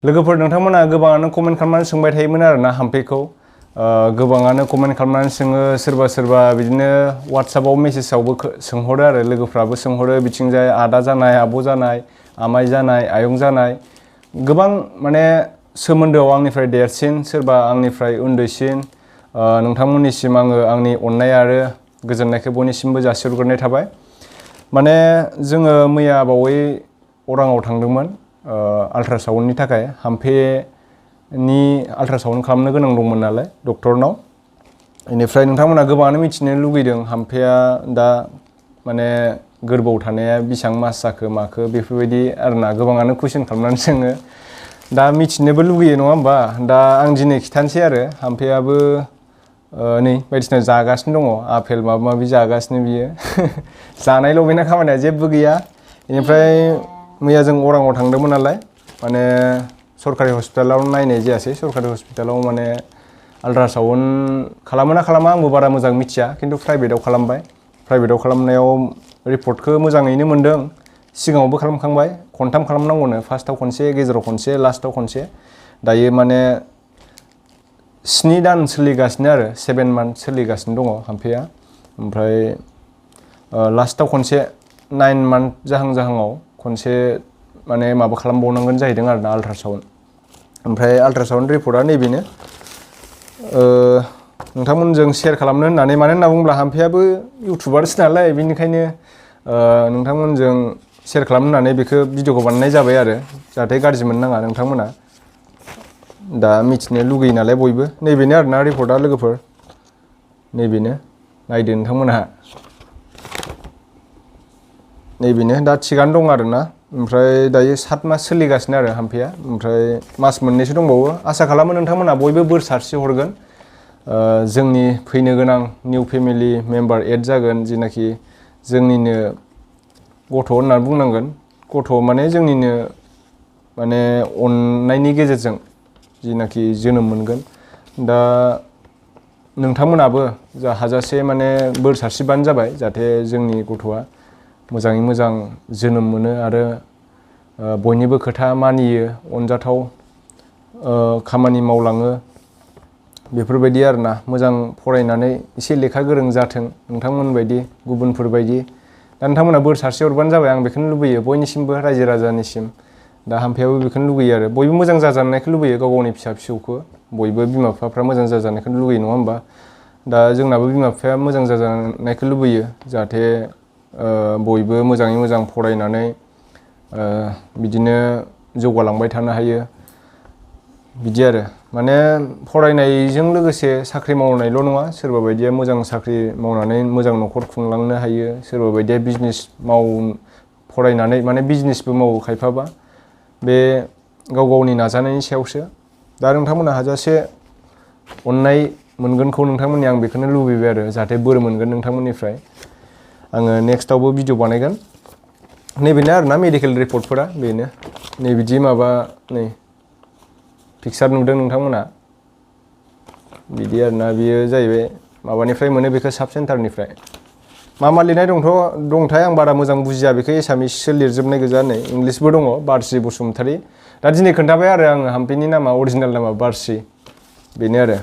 लोगोफोर नोंथांमोना गोबाङानो कमेन्ट खालामनानै सोंबाय थायोमोन आरोना हाम्फेखौ गोबाङानो कमेन्ट खालामनानै सोङो सोरबा बिदिनो WhatsAppआव मेसेजआवबो सोंहरो आरो लोगोफ्राबो सोंहरो बिथिंजाय आदा जानाय आब' जानाय आमाइ जानाय आयं जानाय गोबां माने सोमोन्दोआव आंनिफ्राय देरसिन सोरबा आंनिफ्राय उन्दैसिन नोंथांमोननिसिम आङो आंनि अननाय आरो गोजोननायखौ बयनिसिमबो जासिहरग्रोनाय थाबाय माने जोङो मैया बावै अराङाव थांदोंमोन आल्ट्रासाउन्डनि थाखाय हाम्फेनि आल्ट्रासाउन्ड खालामनो गोनां दंमोन नालाय डक्टरनाव बेनिफ्राय नोंथांमोना गोबाङानो मिथिनो लुगैदों हाम्फेया दा माने गोरबोआव थानाया बेसेबां मास जाखो माखो बेफोरबायदि आरोना गोबाङानो कुइसन खालामनानै सोङो दा मिथिनोबो लुगैयो नङा होमबा दा आं दिनै खिथानोसै आरो हाम्फेयाबो नै बायदिसिना जागासिनो दङ आपेल माबा माबि जागासिनो बियो जानायल' बेना खामानिया जेबो गैया बेनिफ्राय मैया जों अराङाव थांदोंमोन नालाय माने सरकारि हस्पिटालाव नायनाय जायासै सरकारि हस्पिटालाव माने आल्ट्रासाउन्ड खालामो ना खालामा आंबो बारा मोजां मिथिया खिन्थु प्राइभेटाव खालामबाय प्राइभेटाव खालामनायाव रिपर्टखौ मोजाङैनो मोन्दों सिगाङावबो खालामखांबाय खनथाम खालामनांगौनो फार्स्टआव खनसे गेजेराव खनसे लास्टआव खनसे दायो माने 7 दान सोलिगासिनो आरो 7 मान्थ सोलिगासिनो दङ हाम्फेया ओमफ्राय लास्टआव खनसे 9 मान्थ जाहांआव खनसे माने माबा खालामबावनांगोन जाहैदों आरोना आल्ट्रासाउन्ड ओमफ्राय आल्ट्रासाउन्ड रिपर्टआ नैबेनो नोंथांमोनजों शेयार खालामनो होननानै मानो होनना बुङोब्ला हाम्फेयाबो इउटुबारसो नालाय बेनिखायनो नोंथांमोनजों शेयार खालामनो होननानै बेखौ भिडिअखौ बानायनाय जाबाय आरो जाहाथे गाज्रि मोननाङा नोंथांमोना दा मिथिनो लुगैयो नालाय बयबो नैबेनो आरोना रिपर्टआ लोगोफोर नैबेनो नायदो नोंथांमोनहा नैबेनो दा थिगानो दं आरोना ओमफ्राय दायो 7 मास सोलिगासिनो आरो हाम्फेया ओमफ्राय मास मोननैसो दंबावो आसा खालामो नोंथांमोना बयबो बोर सारस्रि हरगोन जोंनि फैनो गोनां निउ फेमिलि मेम्बार एड जागोन जिनाखि जोंनिनो गथ' होननानै बुंनांगोन गथ' माने जोंनिनो माने अननायनि गेजेरजों जिनाखि जोनोम मोनगोन दा नोंथांमोनाबो जा हाजासे माने बोर सारस्रिबानो जाबाय जाहाथे जोंनि गथ'आ मोजाङै मोजां जोनोम मोनो आरो बयनिबो खोथा मानियो अनजाथाव खामानि मावलाङो बेफोरबायदि आरोना मोजां फरायनानै एसे लेखा गोरों जाथों नोंथांमोन बायदि गुबुनफोर बायदि दा नोंथांमोना बोर सारस्रि हरबानो जाबाय आं बेखौनो लुबैयो बयनिसिमबो रायजो राजानिसिम दा हाम्फेयाबो बेखौनो लुगैयो आरो बयबो मोजां जाजानायखौ लुबैयो गाव गावनि फिसा फिसौखौ बयबो बिमा बिफाफ्रा मोजां जाजानायखौ लुगैयो नङा होमबा दा जोंनाबो बिमा बिफाया मोजां जाजानायखौ लुबैयो जाहाथे बयबो मोजाङै मोजां फरायनानै बिदिनो जौगालांबाय थानो हायो बिदि आरो माने फरायनायजों लोगोसे साख्रि मावनायल' नङा सोरबा बायदिया मोजां साख्रि मावनानै मोजां न'खर खुंलांनो हायो सोरबा बायदिया बिजनेस फरायनानै माने बिजनेसबो मावो खायफाबा बे गाव गावनि नाजानायनि सायावसो दा नोंथांमोना हाजासे अननाय मोनगोनखौ नोंथांमोननि आं बेखौनो लुबैबाय आरो जाहाथे बोर मोनगोन नोंथांमोननिफ्राय आङो नेक्स्टआवबो भिडिअ बानायगोन नैबेनो आरोना मेडिकेल रिपर्टफोरा बेनो नै बिदि माबा नै पिक्सार नुदों नोंथांमोना बिदि आरोना बियो जाहैबाय माबानिफ्राय मोनो बेखौ साब सेन्टारनिफ्राय मा लिरनाय दंथाय आं बारा मोजां बुजिया बेखौ एसामिससो लिरजोबनाय गोजा नै इंलिसबो दङ बारसि बसुमतारी दा दिनै खोन्थाबाय आरो आङो हाम्फेनि नामा अरिजिनेल नामा बारसि बेनो आरो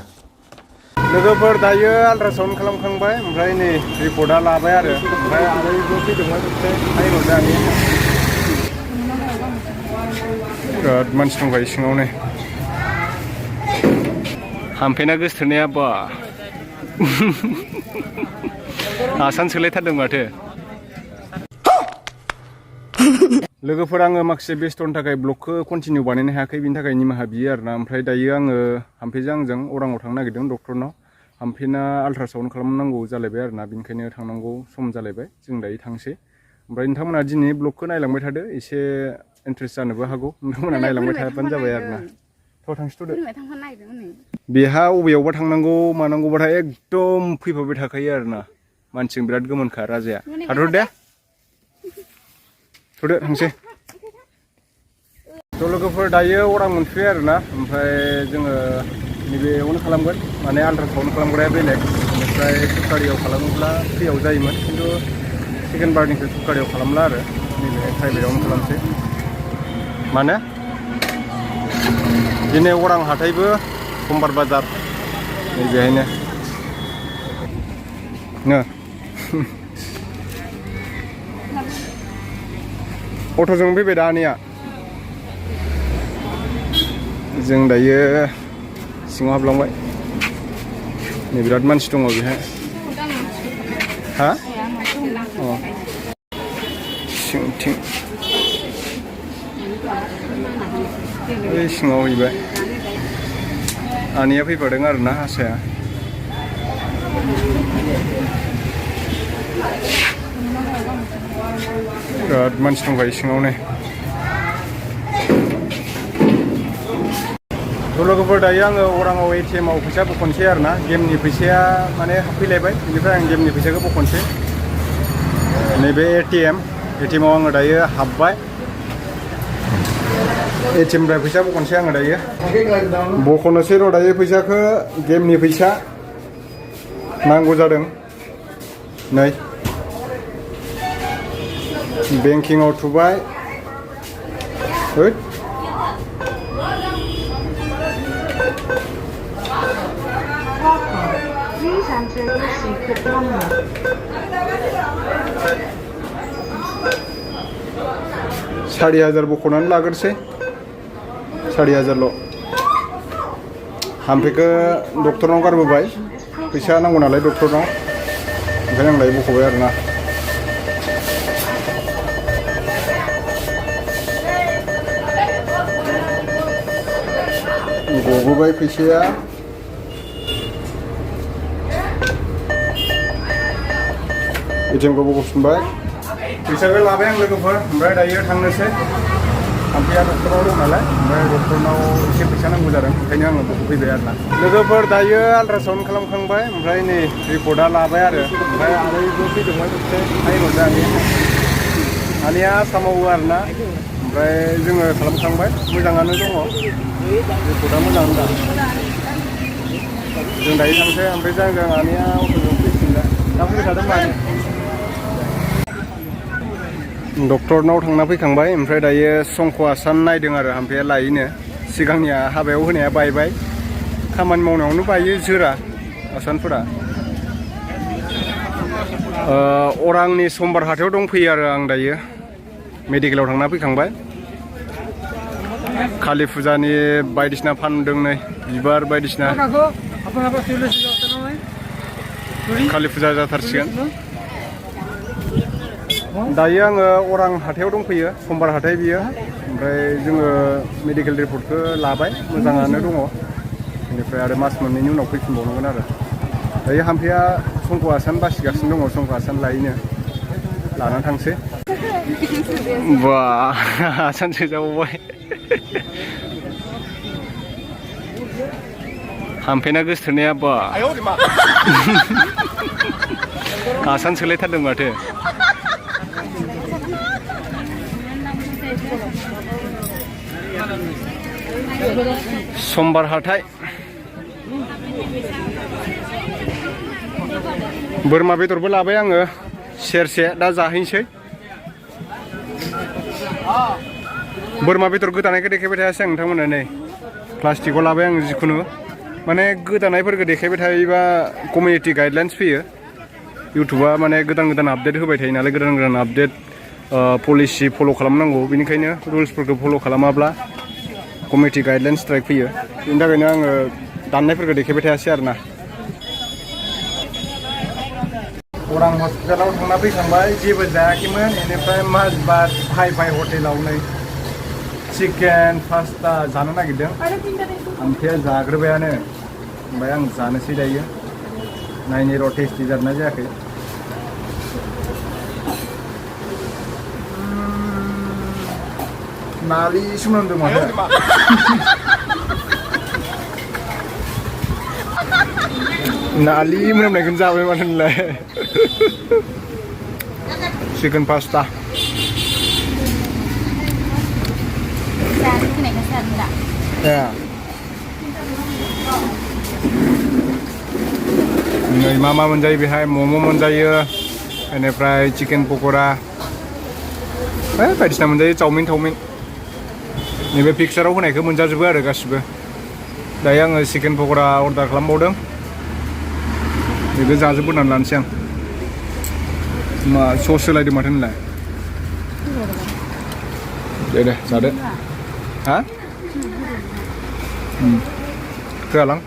लोगोफोर दायो आल्ट्रासाउन्ड खालामखांबाय ओमफ्राय नै रिपर्टआ लाबाय आरो ओमफ्राय आलायबो फैदोंमोन नायहरदो आं बिराद मानसि दंबाय सिङाव नै हाम्फेना गोसोथोनाया बा आसान सोलायथारदों माथो लोगोफोर आङो माखासे बेस्थ'नि थाखाय ब्लगखौ कन्टिनिउ बानायनो हायाखै बिनि थाखाय निमाहा बियो आरोना ओमफ्राय दायो आङो हाम्फेजों आंजों अराङाव थांनो नागिरदों डक्टरनाव हाम्फेना आल्ट्रासाउन्ड खालामनांगौ जालायबाय आरोना बेनिखायनो थांनांगौ सम जालायबाय जों दायो थांसै ओमफ्राय नोंथांमोना दिनै ब्लगखौ नायलांबाय थादो एसे इन्ट्रेस्ट जानोबो हागौ नोंथांमोना नायलांबाय थाबानो जाबाय आरोना थांसैथ'दो बेहा अबेयावबा थांनांगौ मानांगौबाथाय एकदम फैफाबाय थाखायो आरोना मानसिजों बिराद गोमोनखा राजाया थाथ'दो दे थ'दो थांसै थ' लोगोफोर दायो अरां मोनफैबाय आरोना ओमफ्राय जोङो नैबेयावनो खालामगोन माने आल्ट्रासाउन्ड खालामग्राया बेलेग बेनिफ्राय सरकारियाव खालामोब्ला फ्रियाव जायोमोन खिन्थु सेकेन्ड बारनिखौ सरकारियाव खालामला आरो नैबे प्राइभेटावनो खालामसै मानो बिदिनो अरां हाथायबो समबार बाजार नैबेहायनो नो अट'जों फैबाय दा आनैया जों दायो सिङाव हाबलांबाय नै बिराद मानसि दङ बेहाय हा अ सिंथिं बै सिङाव हैबाय आनैया फैफादों आरोना आसाया बिराद मानसि दंखायो सिङावनो लोगोफोर दायो आङो अराङाव ATM आव फैसा बख'नोसै आरोना गेमनि फैसाया माने हाबफैलायबाय बेनिफ्राय आं गेमनि फैसाखौ बख'नोसै नैबे ATM आव आङो दायो हाबबाय ATM निफ्राय फैसा बख'नोसै आङो दायो बख'नोसै र' दायो फैसाखौ गेमनि फैसा नांगौ जादों नै बेंकिंआव थुबाय होद सारि हाजार बख'नानै लाग्रोसै 4,000ल' हामफेखौ डक्टरनाव गारबोबाय फैसा नांगौ नालाय डक्टरनाव ओंखायनो आं दायो बख'बाय आरोना गबोबाय फैसाया ATM खौ बख'फिनबाय फैसाखौ लाबाय आं लोगोफोर ओमफ्राय दायो थांनोसै हामफेया डक्टराव दं नालाय ओमफ्राय डक्टरनाव एसे फैसा नांगौ जादों ओंखायनो आङो बख'फैबाय आरोना लोगोफोर दायो आल्ट्रासाउन्ड खालामखांबाय ओमफ्राय नै रिपर्टआ लाबाय आरो ओमफ्राय आनैबो फैदोंमोन खेबसे नायहरदो आनैया आसा मावो आरोना ओमफ्राय जोङो खालामखांबाय मोजाङानो दङ रिपर्टआ मोजां दा जों दायो थांसै ओमफ्राय जों आनैया अट'जों फैफिनला दा फैबाय थादों माने डक्टरनाव थांना फैखांबाय ओमफ्राय दायो संख' आसान नायदों आरो हामफेया लायैनो सिगांनिया हाबायाव होनाया बायबाय खामानि मावनायावनो बायो जोरा आसानफोरा अरांनि समबार हाथायाव दंफैयो आरो आं दायो मेडिकेलाव थांना फैखांबाय कालि फुजानि बायदिसिना फानदों नै बिबार बायदिसिना कालि फुजा जाथारसिगोन दायो आङो अरां हाथायाव दंफैयो समबार हाथाय बियो ओमफ्राय जोङो मेडिकेल रिपर्टखौ लाबाय मोजाङानो दङ बेनिफ्राय आरो मास मोननैनि उनाव फैफिनबावनांगोन आरो दायो हामफेया संख' आसान बासिगासिनो दङ संख' आसान लायैनो लानानै थांसै बा आसान सोजाबावबाय हामफेना गोसोथोनाया बा आसान सोलायथारदों माथो समबार हाथाय बोरमा बेदरबो लाबाय आङो सेरसे दा जाहैनोसै बोरमा बेदर गोदानायखौ देखायबाय थायासै आं नोंथांमोननो नै प्लास्टिकआव लाबाय आं जिखुनु माने गोदानायफोरखौ देखायबाय थायोबा कमिउनिटि गाइडलाइन्स फैयो इउटुबा माने गोदान गोदान आपडेट होबाय थायो नालाय गोदान गोदान आपडेट पलिसि फल' खालामनांगौ बेनिखायनो रुल्सफोरखौ फल' खालामाब्ला कमिउनिटि गाइडलाइन्स स्ट्राइक फैयो बेनि थाखायनो आङो दाननायफोरखौ देखायबाय थायासै आरोना अरां हस्पिटालाव थांना फैखांबाय जेबो जायाखैमोन बेनिफ्राय माजबाद हाइ फाइ हटेलाव नै चिकेन पास्ता जानो नागिरदों हामफेया जाग्रोबायानो ओमफ्राय आं जानोसै दायो नायनि र' टेस्टि जादोंना जायाखै नालिसो मोनदों माथो नालि मोनामनायखौनो जाबाय माथो नोंलाय चिकेन पास्ता नै मा मोनजायो बेहाय मम' मोनजायो बेनिफ्राय चिकेन पक'रा बायदिसिना मोनजायो चावमिन नैबे पिक्साराव होनायखौ मोनजाजोबो आरो गासिबो दायो आङो चिकेन पक'रा अर्डार खालामबावदों बेखौ जाजोबबोनानै लानोसै आं मा सस होलायदों माथो होनलाय दे जादो हा होआलां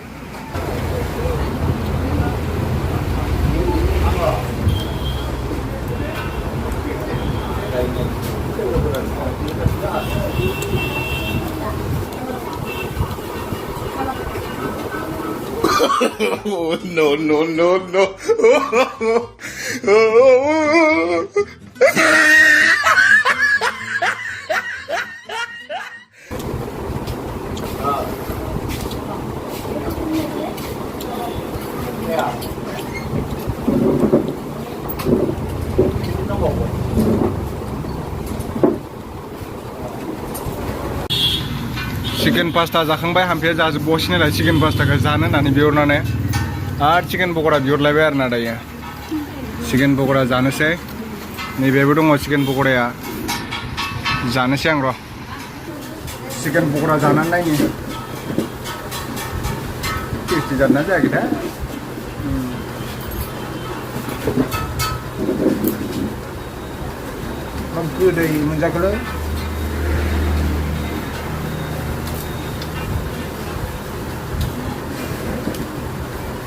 Oh, no, no, no, no. Chicken pasta जाखांबाय हाम्फिया जाजोबबावसिनो नालाय चिकेन पास्ताखौ जानो होननानै बिहरनानै आरो चिकेन पक'रा बिहरलायबाय आरो ना दायो चिकेन पक'रा जानोसै नैबेबो दङ चिकेन पक'राया जानोसै आं र' चिकेन पक'रा जानानै नायनि टेस्टि जादोंना जायाखैथाय गोदै मोनजाखोलै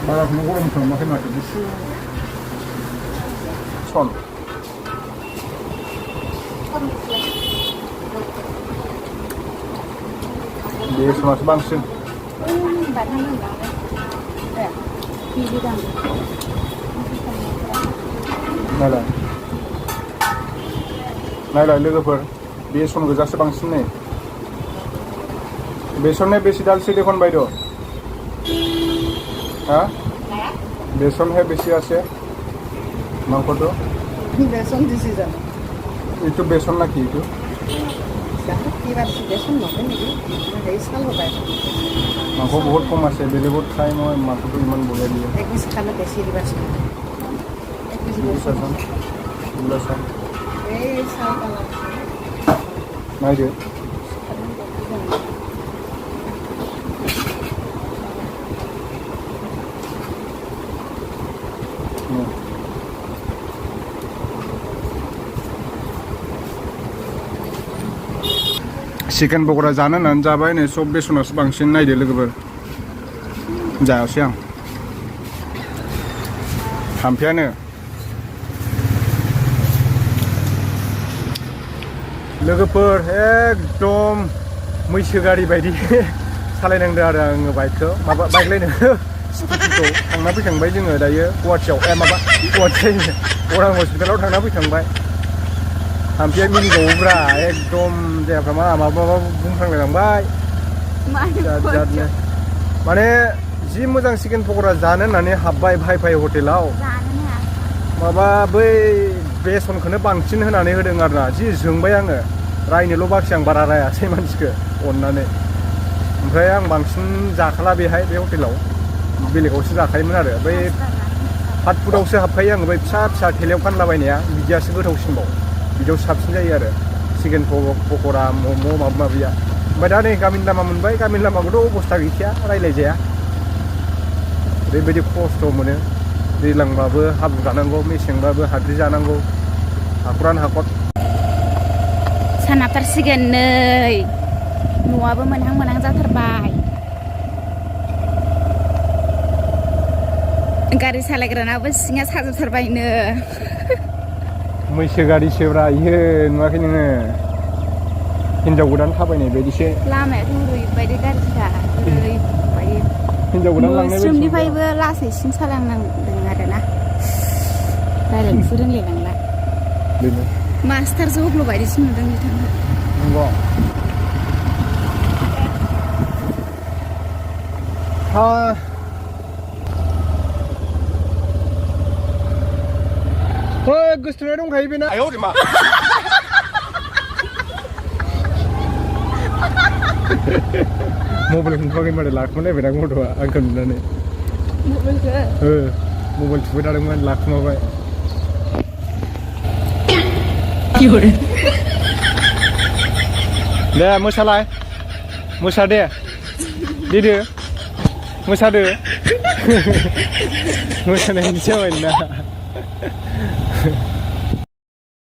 बाराखौनो गरम खालामाखै माथो गुसु सन बे समासो बांसिन नायलाय लोगोफोर बेसन गोजासो बांसिन नै बेसन है बेसी डालছে দেখুন বাইদেউ हाँ बेसन है बेसी আছে মাংসটো বেসন দিছি জানো এইটো বেसन না কি এইটো কিবা বেসন নহয় নেকি এই চাল হবাই মাংস বহুত কম আছে বেলেগত খাই মই মাংসটো ইমান বঢ়িয়া দিয়ে এক পিস খালে বেছি দিবাচোন এক পিস বেসন এই চাল পালা নাই দে चिकेन पक'रा जानो होननानै जाबाय नै सब बेसनासो बांसिन नायदो लोगोफोर जायासै आं हाम्फियानो लोगोफोर एकदम मैसो गारि बायदि सालायनांदों आरो आङो बाइकखौ माबा बाइकलायनो स्कुटिखौ थांना फैखांबाय जोङो दायो गुवाहाटियाव माबा गुवाहाटि अरां हस्पिटालाव थांना फैखांबाय हाम्फिया मिनिबावोब्रा एकदम जायगाफ्रा माबा बुंफ्रांलायलांबाय जादनो माने जि मोजां चिकेन पक'रा जानो होननानै हाबबाय भाइ हटेलाव माबा बै बेसनखौनो बांसिन होनानै होदों आरोना जि जोंबाय आङो रायनोल' बाखि आं बारा रायासै मानसिखौ अननानै ओमफ्राय आं बांसिन जाखाला बेहाय बे हटेलाव बेलेगावसो जाखायोमोन आरो बै फास्ट फुडआवसो हाबखायो आङो बै फिसा फिसा थेलायाव फानलाबायनाया बिदियासो गोथावसिनबाव बिदियाव साबसिन जायो आरो चिकेन पक'रा मम' माबा माबिया ओमफ्राय दा नै गामिनि लामा मोनबाय गामिनि लामाखौथ' अबस्था गैखाया रायलायजाया ओरैबायदि खस्थ' मोनो दैज्लांबाबो हाब्रु जानांगौ मेसेंबाबो हाद्रि जानांगौ हाखरानो हाखर सानाबथारसिगोन नै न'आबो मोनहां जाथारबाय गारि सालायग्रानाबो सिङा साजोबथारबायनो मैसो गारिसोब्रा इयो नुवाखै नोङो हिनजाव गोदान थाबायनाय बायदिसो लामायाथ' ओरैबायदि गाज्रिखा ओरैबायदि हिनजाव गोदान लांनाय बायदि न'सिमनिफ्रायबो लासैसिन सालायनांदों आरोना रायलायनोसो रोंलायलांला बेनो मास्टारसो हब्ल' बायदिसो नुदों बिथांखौ नंगौ हा गोसोथोनाय दंखायो बेना मबाइल हमथाखै माथो लाखुमालायबाय दां गथ'आ आंखौ नुनानै मबाइल थुबाय थादोंमोन लाखुमाबाय दे मोसालाय मोसा दे देदो मोसादो मोसानायनि जाबाय ना